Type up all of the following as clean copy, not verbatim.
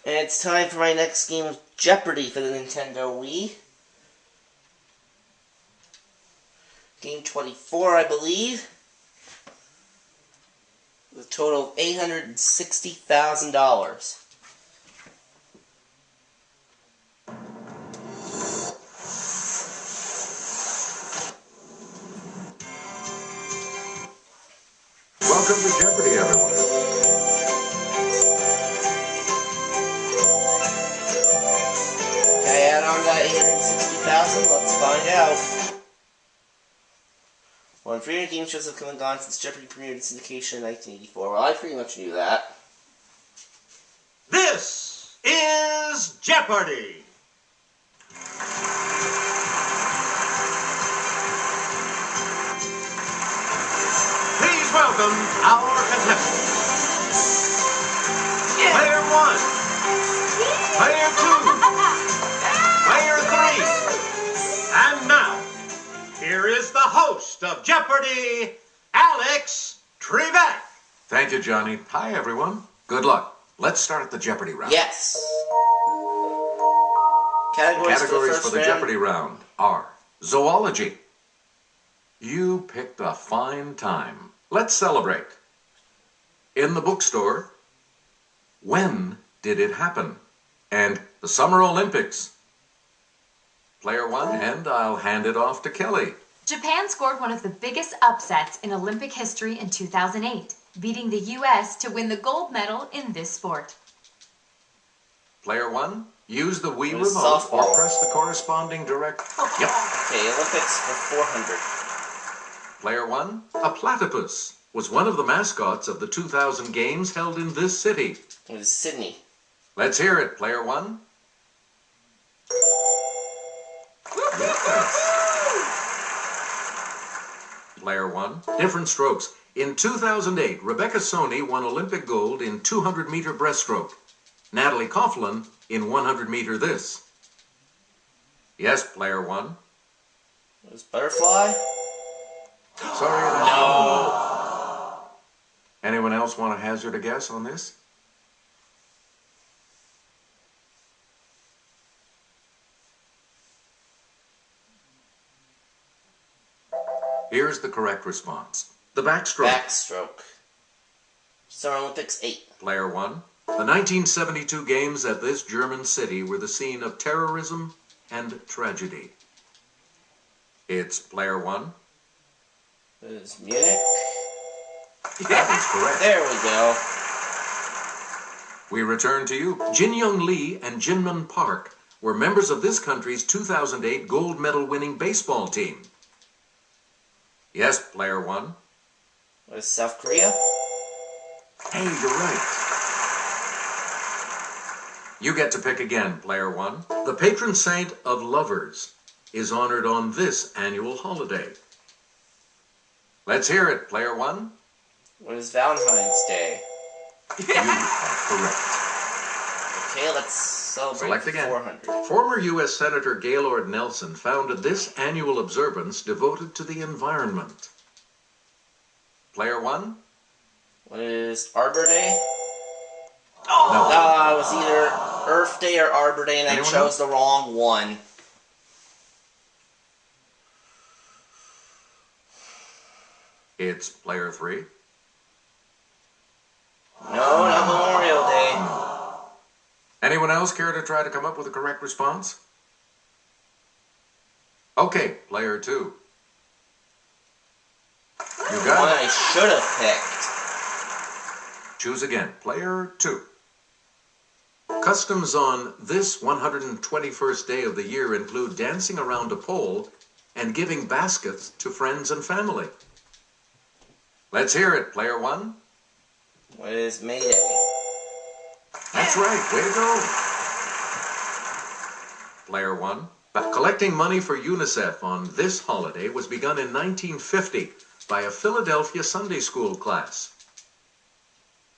And it's time for my next game of Jeopardy for the Nintendo Wii. Game 24, I believe. With a total of $860,000. Welcome to Jeopardy, everyone. Can I add on that $860,000? Let's find out. Well, inferior game shows have come and gone since Jeopardy premiered its syndication in 1984. Well, I pretty much knew that. This is Jeopardy! Please welcome our contestants. Player 1, Player 2, Player 3, and now, here is the host of Jeopardy, Alex Trebek. Thank you, Johnny. Hi, everyone. Good luck. Let's start the Jeopardy round. Yes. Categories For the Jeopardy round are Zoology. You picked a fine time. Let's celebrate. In the bookstore, when did it happen? And the Summer Olympics. Player 1, and I'll hand it off to Kelly. Japan scored one of the biggest upsets in Olympic history in 2008, beating the U.S. to win the gold medal in this sport. Player 1, use the Wii remote softball. or press the corresponding direct... Yep. Okay, Olympics for 400. Player 1, a platypus was one of the mascots of the 2000 games held in this city. It was Sydney. Let's hear it, Player 1. Yes. Player 1, different strokes. In 2008, Rebecca Soni won Olympic gold in 200-meter breaststroke. Natalie Coughlin in 100-meter this. Yes, Player 1. It was Butterfly? Sorry. No. Anyone else want to hazard a guess on this? Here's the correct response. The backstroke. Backstroke. Summer Olympics 8. Player 1. The 1972 games at this German city were the scene of terrorism and tragedy. It's Player 1. It was Munich. That is correct. There we go. We return to you. Jin Young Lee and Jinmun Park were members of this country's 2008 gold medal winning baseball team. Yes, Player 1. It was South Korea? Hey, you're right. You get to pick again, Player 1. The patron saint of lovers is honored on this annual holiday. Let's hear it, Player 1. It was Valentine's Day. You are correct. Okay, let's celebrate. Select again. 400. Former U.S. Senator Gaylord Nelson founded this annual observance devoted to the environment. Player 1. What is Arbor Day? No. It was either Earth Day or Arbor Day, and I Anyone chose the wrong one. It's Player 3. No, not Memorial Day. Anyone else care to try to come up with a correct response? Okay, Player 2. You One got it. I should have picked. Choose again, Player 2. Customs on this 121st day of the year include dancing around a pole and giving baskets to friends and family. Let's hear it, Player 1. What is May Day? That's right, way to go. Player 1. Collecting money for UNICEF on this holiday was begun in 1950 by a Philadelphia Sunday school class.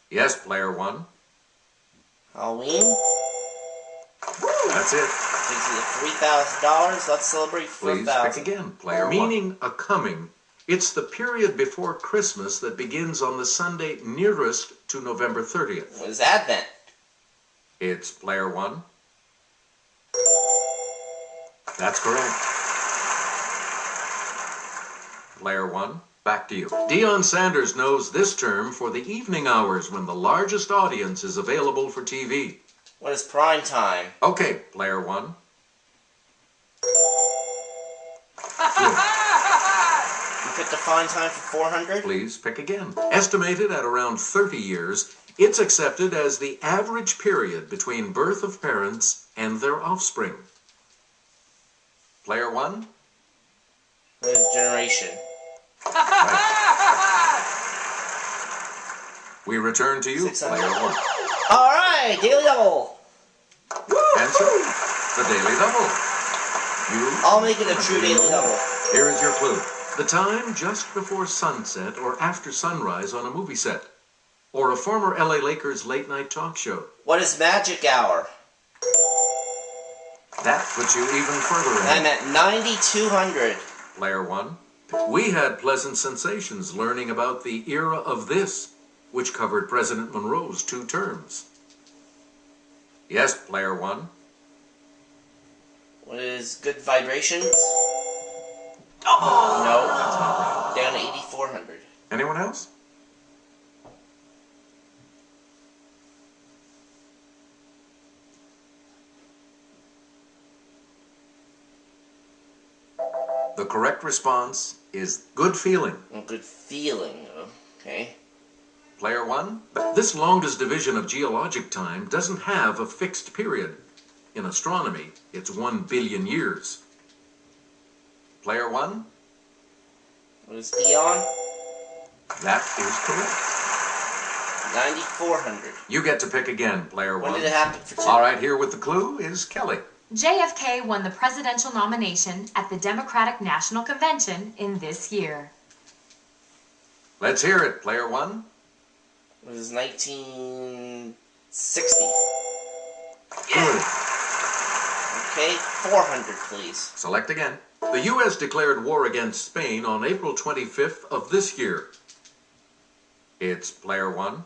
Yes, Player 1. Halloween? That's it. Gives you the $3,000. Let's celebrate Please 4,000. pick again, Player 1. Meaning a coming It's the period before Christmas that begins on the Sunday nearest to November 30th. What is Advent? It's player one. That's correct. Player one, back to you. Deion Sanders knows this term for the evening hours when the largest audience is available for TV. What is prime time? Okay, player one. Good. You picked a fine time for 400? Please pick again. Estimated at around 30 years, it's accepted as the average period between birth of parents and their offspring. Player one. What is generation? Right. We return to you, 600. player one. Alright, Daily Double. Answer, the Daily Double. I'll make it a true Daily Double. Here is your clue. The time just before sunset or after sunrise on a movie set. Or a former LA Lakers late night talk show. What is magic hour? That puts you even further in. I'm at 9,200. Player one. We had pleasant sensations learning about the era of this, which covered President Monroe's 2 terms. Yes, player one. What is good vibrations? Oh! No. That's not right. Down to 8,400. Anyone else? The correct response is good feeling. A good feeling. Okay. Player one. This longest division of geologic time doesn't have a fixed period. In astronomy, it's 1 billion years. Player one. What is eon? That is correct. 9,400. You get to pick again, player When one. did it happen for 2? All right, here with the clue is Kelly. JFK won the presidential nomination at the Democratic National Convention in this year. Let's hear it, player one. It was 1960. Good. Okay, 400, please. Select again. The U.S. declared war against Spain on April 25th of this year. It's player one.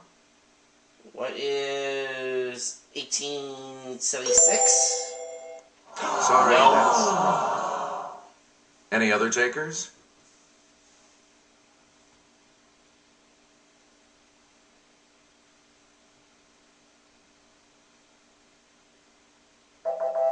What is 1876? Sorry, No. that's wrong. Any other takers?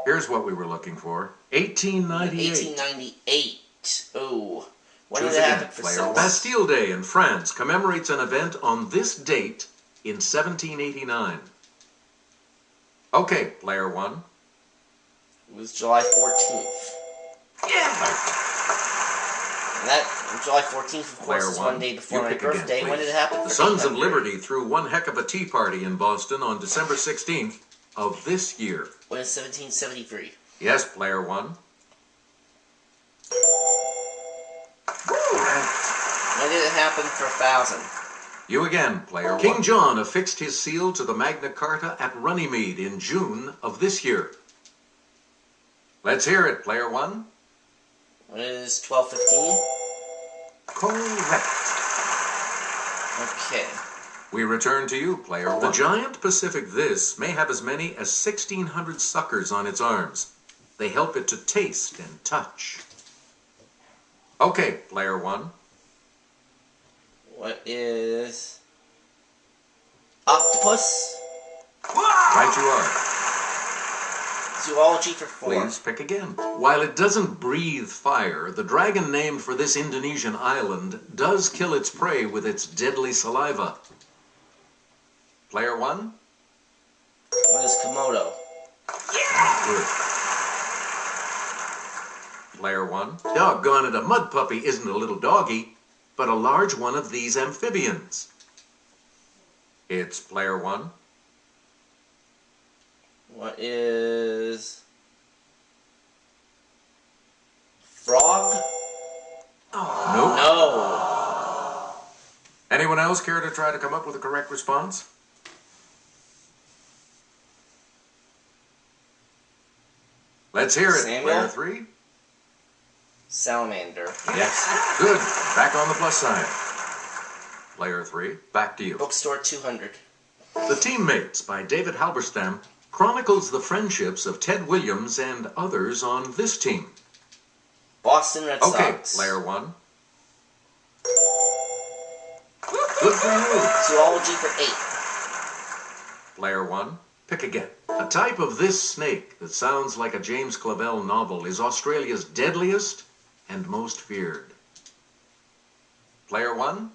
Here's what we were looking for. 1898. 1898. Oh. When Choose did it again, happen for player. someone? Bastille Day in France commemorates an event on this date in 1789. Okay, player one. It was July 14th. Yeah! And that, July 14th, of course, Player is one. one day before You my pick again, birthday. When please. did it happen for The Sons of 800? Liberty threw one heck of a tea party in Boston on December 16th of this year. When is 1773? Yes, player one. Correct. When did it happen for 1,000? You again, player one. King John affixed his seal to the Magna Carta at Runnymede in June of this year. Let's hear it, player one. When is 1215? Correct. Okay. We return to you, player one. The giant Pacific This may have as many as 1,600 suckers on its arms. They help it to taste and touch. Okay, player one. What is octopus? Right you are. Zoology for 4. Please pick again. While it doesn't breathe fire, the dragon named for this Indonesian island does kill its prey with its deadly saliva. Player one. What is Komodo? Good. Player one. Doggone it, a mud puppy isn't a little doggy, but a large one of these amphibians. It's player one. What is frog? Nope. No. Anyone else care to try to come up with a correct response? Let's hear it, Samuel? player three. Salamander. Yes. Good. Back on the plus side. Player 3, back to you. Bookstore 200. The Teammates by David Halberstam chronicles the friendships of Ted Williams and others on this team. Boston Red Okay, Sox. player 1. Good for you. Zoology for 8. Player 1, pick again. A type of this snake that sounds like a James Clavell novel is Australia's deadliest and most feared. Player 1.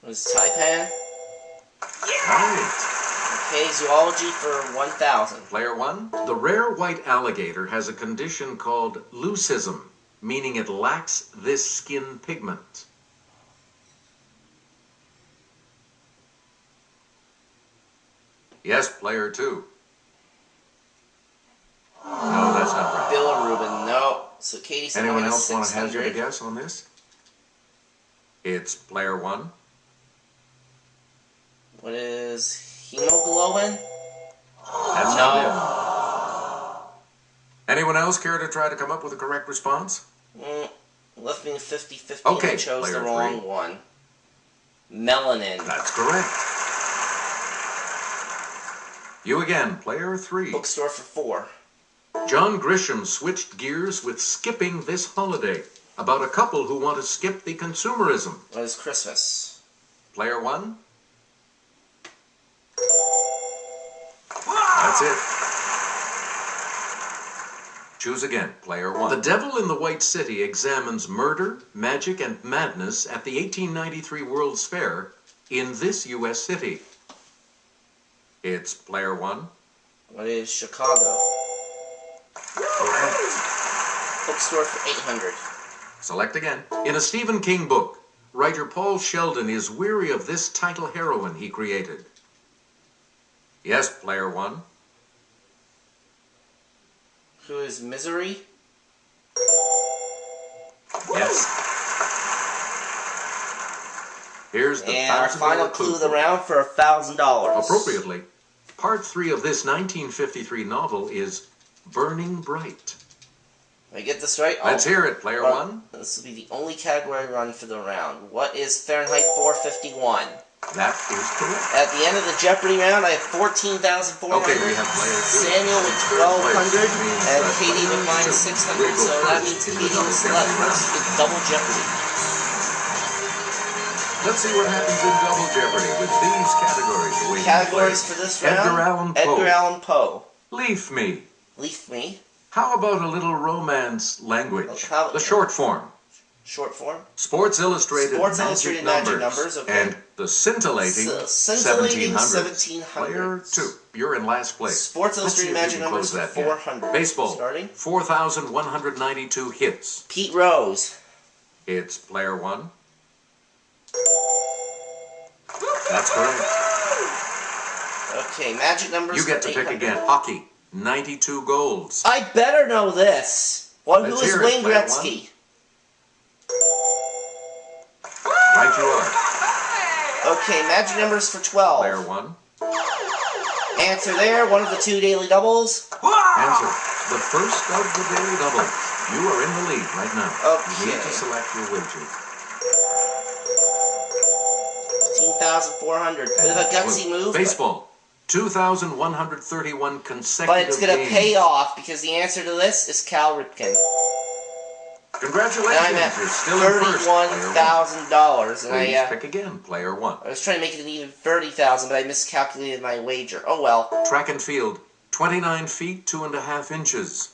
Was Taipan? Right. Okay, zoology for 1,000. Player 1. The rare white alligator has a condition called leucism, meaning it lacks this skin pigment. Yes, player 2. No, that's not right. Bill and Ruben, no. So Katie said Anyone minus else want to 600. hazard a guess on this? It's player 1. What is hemoglobin? That's not it. Anyone else care to try to come up with a correct response? Left me 50-50 Okay, and I chose the player wrong 3. one. Melanin. That's correct. You again, player 3. Bookstore for 4. John Grisham switched gears with Skipping This Holiday, about a couple who want to skip the consumerism. What is Christmas? Player 1. That's it. Choose again, player 1. The Devil in the White City examines murder, magic, and madness at the 1893 World's Fair in this U.S. city. It's player 1. What is Chicago? Correct. Bookstore for 800. Select again. In a Stephen King book, writer Paul Sheldon is weary of this title heroine he created. Yes, player 1. Who is Misery? Yes. Here's the And our $1,000 final clue of the round for $1,000. Appropriately, part 3 of this 1953 novel is Burning Bright. Did I get this right? Let's hear it, player 1. This will be the only category run for the round. What is Fahrenheit 451? That is correct. At the end of the Jeopardy round, I have 14,400. Okay, we have player 2. Samuel with 1,200, and Katie with minus 600. So that means Katie was left with double Jeopardy. Let's see what happens in Double Jeopardy with these categories. Categories for this round: Edgar Allan Poe. Edgar Allan Poe. Leaf Me. Leaf Me. How about a little romance language? How- The short form. Short form. Sports Illustrated, Sports magic, Illustrated numbers, Magic Numbers, okay. And the scintillating, Scintillating 1700s. 1700s. Player 2. You're in last place. Sports Let's see Illustrated if you Magic can Numbers close that for gap. 400. Baseball. Starting. 4,192 hits. Pete Rose. It's player 1. That's correct. Okay, Magic Numbers You get for to pick 800. again. Hockey. 92 goals. I better know this. Who Let's is hear it, Wayne player Gretzky? Right you are. Okay, Magic Numbers for 12. Player 1. Answer there, one of the 2 daily doubles. Answer. The first of the daily doubles. You are in the lead right now. You need to Okay. select your wager. 15,400. Bit of a gutsy move. Baseball. 2,131 consecutive But it's going to games. pay off because the answer to this is Cal Ripken. Congratulations. And I'm at You're still in first. Player 1. $31,000. And Please I pick again. Player 1. was trying to make it an even 30,000, but I miscalculated my wager. Oh well. Track and field. 29 feet, 2.5 inches.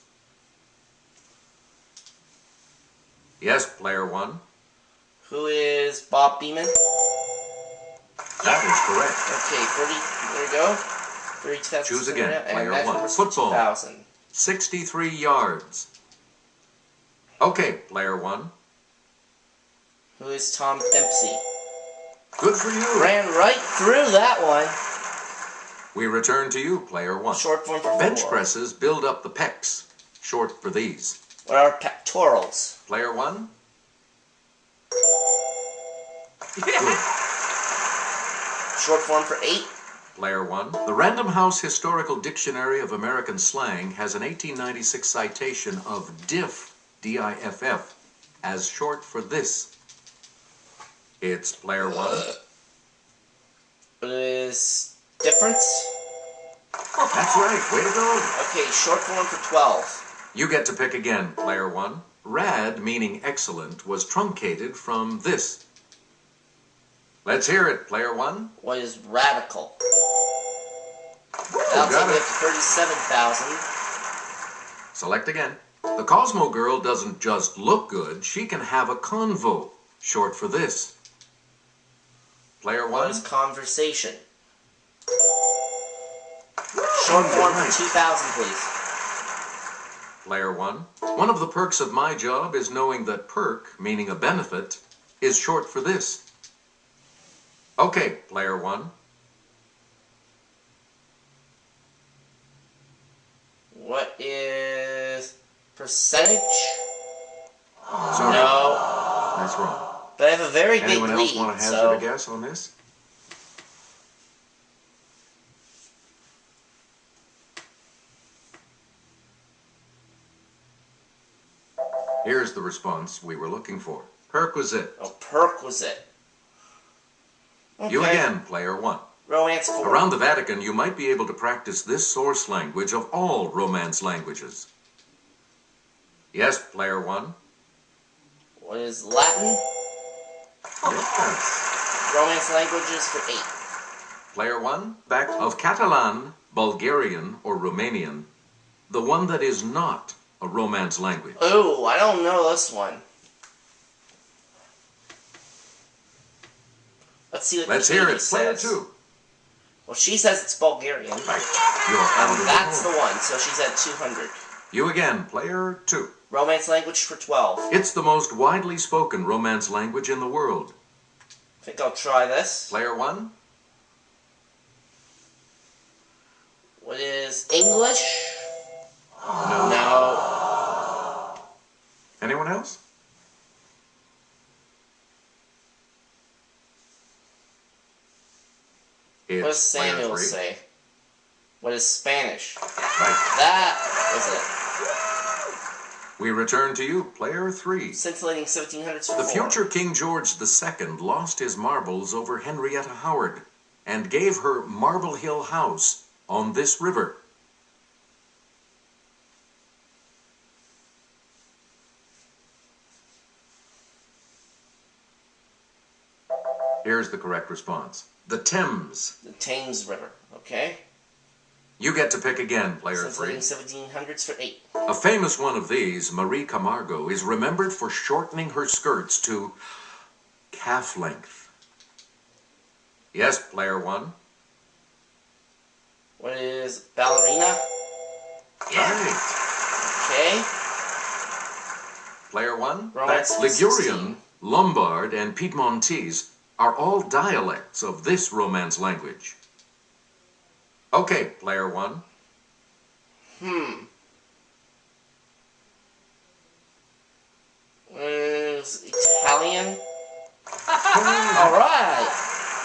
Yes, player 1. Who is Bob Beeman? That is correct. Okay, 30. There we go. 30,000. Choose again, And player Magic 1. Numbers for Football. 2,000. 63 yards. Okay, player 1. Who is Tom Dempsey? Good for you. Ran right through that one. We return to you, player 1. Short form for Bench 4. presses build up the pecs. Short for these. What are pectorals? Player 1. Good. Short form for 8. Player 1. The Random House Historical Dictionary of American Slang has an 1896 citation of diff DIFF, as short for this? It's player 1. What is difference? That's right, way to go. Okay, short form for 12. You get to pick again, player 1. Rad, meaning excellent, was truncated from this. Let's hear it, player 1. What is radical? That'll take me up to 37,000. Select again. The Cosmo Girl doesn't just look good, she can have a convo, short for this. Player 1. What is conversation? Short form for 2,000, please. Player 1. One of the perks of my job is knowing that perk, meaning a benefit, is short for this. Okay, player 1. What is percentage? Sorry. No. That's wrong. But I have a very big Anyone else lead, want to hazard so... a guess on this? Here's the response we were looking for. Perquisite. Oh, perquisite. Okay. You again, player 1. Romance 4. Around the Vatican, you might be able to practice this source language of all Romance languages. Yes, player 1. What is Latin? Yes. Romance languages for 8. Player 1. Back of Catalan, Bulgarian, or Romanian, the one that is not a Romance language. Oh, I don't know this one. Let's see what Let's Katie hear it. Player says. 2. Well, she says it's Bulgarian. Right. You're out of And the that's the hole. one, so she's at 200. You again, player 2. Romance language for 12. It's the most widely spoken Romance language in the world. I think I'll try this. Player 1. What is English? No. No. Anyone else? What does It's player Samuel 3. say? What is Spanish? Right. That was it. We return to you, player 3. Scintillating 1700s for The 4. future King George II lost his marbles over Henrietta Howard and gave her Marble Hill House on this river. Here's the correct response. The Thames. The Thames River. Okay. You get to pick again, player 3. Scintillating 1700s for 8. A famous one of these, Marie Camargo, is remembered for shortening her skirts to calf length. Yes, player 1. What is ballerina? Right. Okay. Player 1. Romance Ligurian, 16. Lombard, and Piedmontese are all dialects of this Romance language. Okay, player 1. What is Italian? Alright.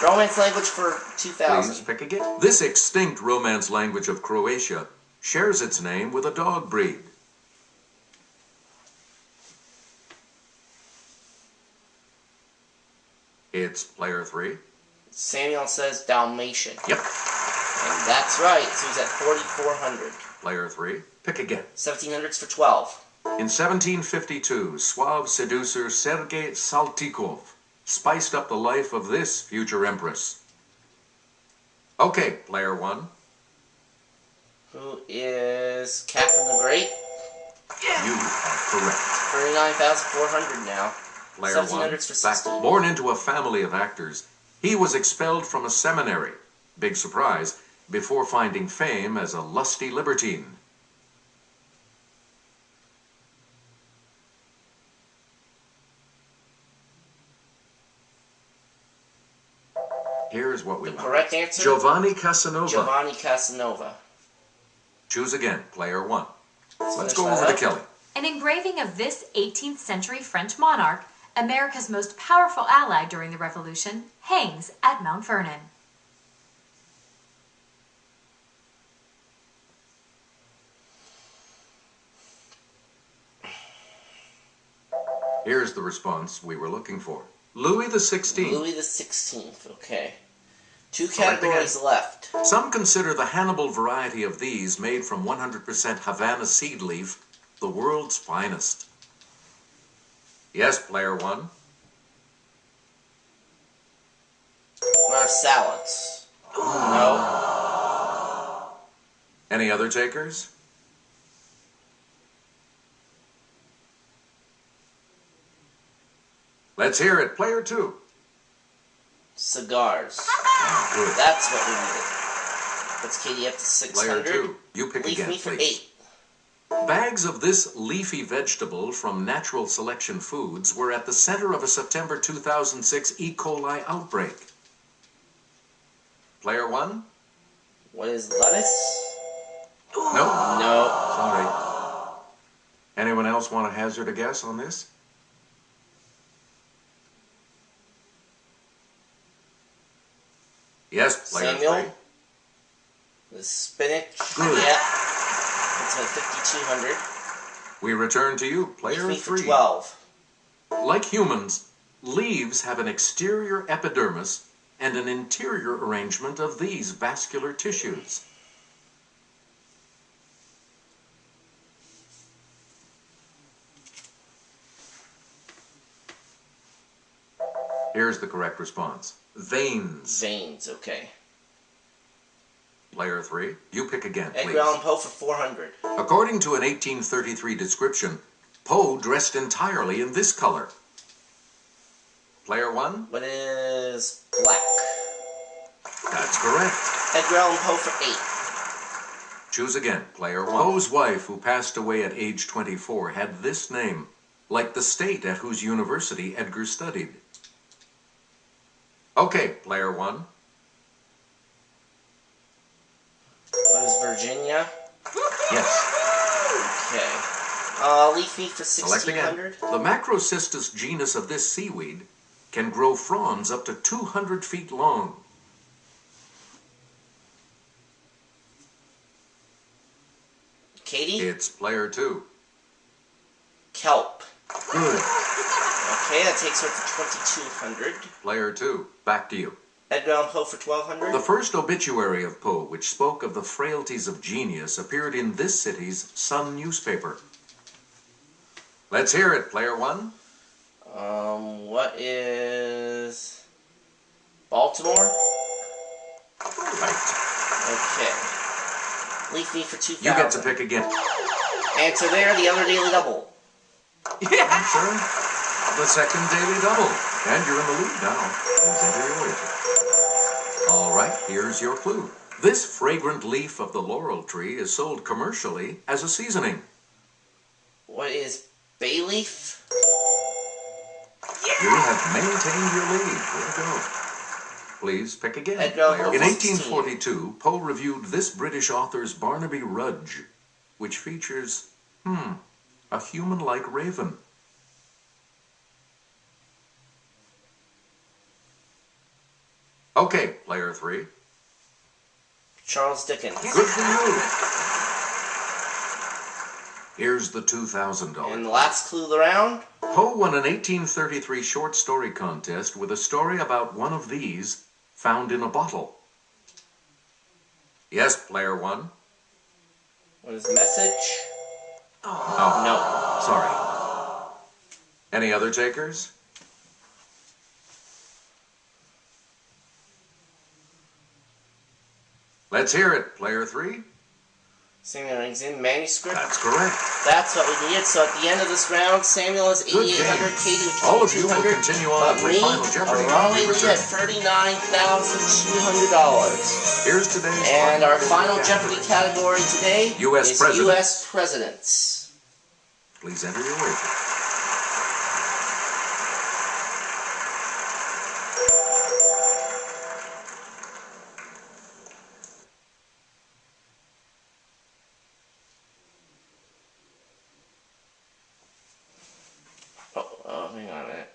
Romance language for Please 2000. pick again. This extinct Romance language of Croatia shares its name with a dog breed. It's player 3. Samuel says Dalmatian. Yep. And that's right. So he's at 4,400. Player 3. Pick again. 1700s for 12. In 1752, suave seducer Sergei Saltykov spiced up the life of this future empress. Okay, player 1. Who is Catherine the Great? You are correct. 39,400 now. Player 1. 1700s for 16. Born into a family of actors, he was expelled from a seminary, big surprise, before finding fame as a lusty libertine. Here's what we The want. correct answer? Giovanni Casanova. Giovanni Casanova. Choose again, player 1. Let's finish go that over to up. Kelly. An engraving of this 18th century French monarch, America's most powerful ally during the Revolution, hangs at Mount Vernon. Here's the response we were looking for. Louis the 16th. Louis the 16th, okay. 2 Select categories again. left. Some consider the Hannibal variety of these, made from 100% Havana seed leaf, the world's finest. Yes, player 1. What are salads? No. Any other takers? Let's hear it, player 2. Cigars. Good. That's what we needed. Let's Katie up to 600. Player 2, you pick Leave again, me for please. 8. Bags of this leafy vegetable from Natural Selection Foods were at the center of a September 2006 E. coli outbreak. Player 1? What is lettuce? No. No. Sorry. Anyone else want to hazard a guess on this? Yes, player Samuel? 3. The spinach? Good. Yeah. It's at 5,200. We return to you, Leave player me for 3. 12. Like humans, leaves have an exterior epidermis and an interior arrangement of these vascular tissues. Here's the correct response. Veins. Veins, okay. Player 3, you pick again, Edgar please. Allan Poe for 400. According to an 1833 description, Poe dressed entirely in this color. Player 1? What is black? That's correct. Edgar Allan Poe for 8. Choose again, player 1. Poe's wife, who passed away at age 24, had this name, like the state at whose university Edgar studied. Okay, player 1. What is Virginia? Yes. Okay. Leaf me for Select again. 1,600. The Macrocystus genus of this seaweed can grow fronds up to 200 feet long. Katie? It's player 2. Kelp. Good. Okay, that takes her to 2,200. Player 2, back to you. Edgar Allan Poe for 1,200. The first obituary of Poe, which spoke of the frailties of genius, appeared in this city's Sun newspaper. Let's hear it, player 1. What is Baltimore? Right. Okay. Leaf me for 2,000. You get to pick again. Answer there, the other daily double. Yeah, sure. The second daily double. And you're in the lead now. Please enter your wager. All right, here's your clue. This fragrant leaf of the laurel tree is sold commercially as a seasoning. What is bay leaf? You have maintained your lead. Way to go. Please pick again. Edgar Allan Poe In for 1842, Poe reviewed this British author's Barnaby Rudge, which features, a human-like raven. Okay, player 3. Charles Dickens. Good for you. Here's the $2,000. And the last clue of the round? Poe won an 1833 short story contest with a story about one of these found in a bottle. Yes, player 1. What is message? Oh, No. sorry. Any other takers? Let's hear it, player 3. Samuel rings in manuscript. That's correct. That's what we needed. So at the end of this round, Samuel is Good 8,800, game. Katie with All of you will 2,200. continue on But for me, Final Jeopardy. Raleigh We lead return. at $39,200. Here's today's And our final Jeopardy category today US is presidents. U.S. presidents. Please enter your wager. Oh, hang on a minute.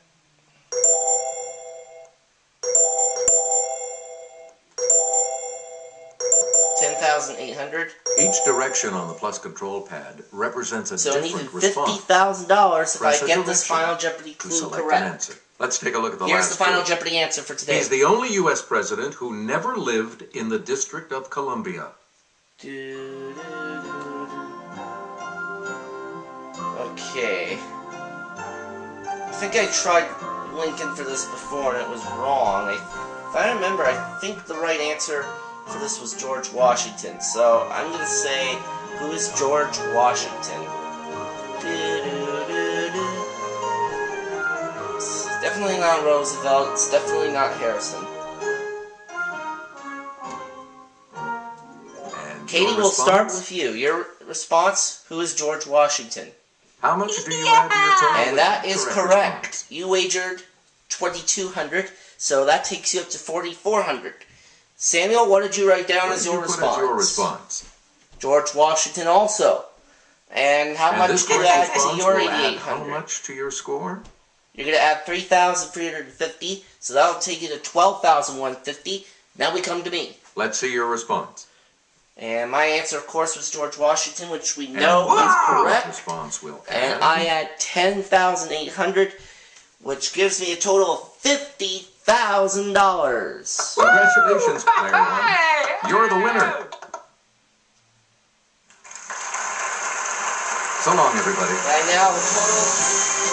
$10,000. 3,800. Each direction on the plus control pad represents a So I different needed response. $50,000 if Press I a get this direction final Jeopardy to clue select an correct. answer. Let's take a look at the Here's last the final clue. Jeopardy answer for today. He's the only U.S. president who never lived in the District of Columbia. Okay. I think I tried Lincoln for this before and it was wrong. If I remember, I think the right answer for this was George Washington. So I'm going to say, who is George Washington? It's definitely not Roosevelt. It's definitely not Harrison. And Katie, your we'll start response? with you. Your response, who is George Washington? How much do you add to your total? And that is correct. response? You wagered 2,200, so that takes you up to 4,400. Samuel, what did you write down What as did your you put response? as your response? George Washington also. And how And much this do you correct add to response your will add how 8,800? much to your score? You're going to add 3,350, so that'll take you to 12,150. Now we come to me. Let's see your response. And my answer, of course, was George Washington, which we And know is this correct. response will And add. I add 10,800, which gives me a total of $50,000. Congratulations, player one. You're the winner. So long, everybody. And now a total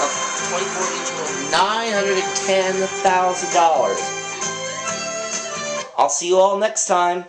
of 24 each with $910,000. I'll see you all next time.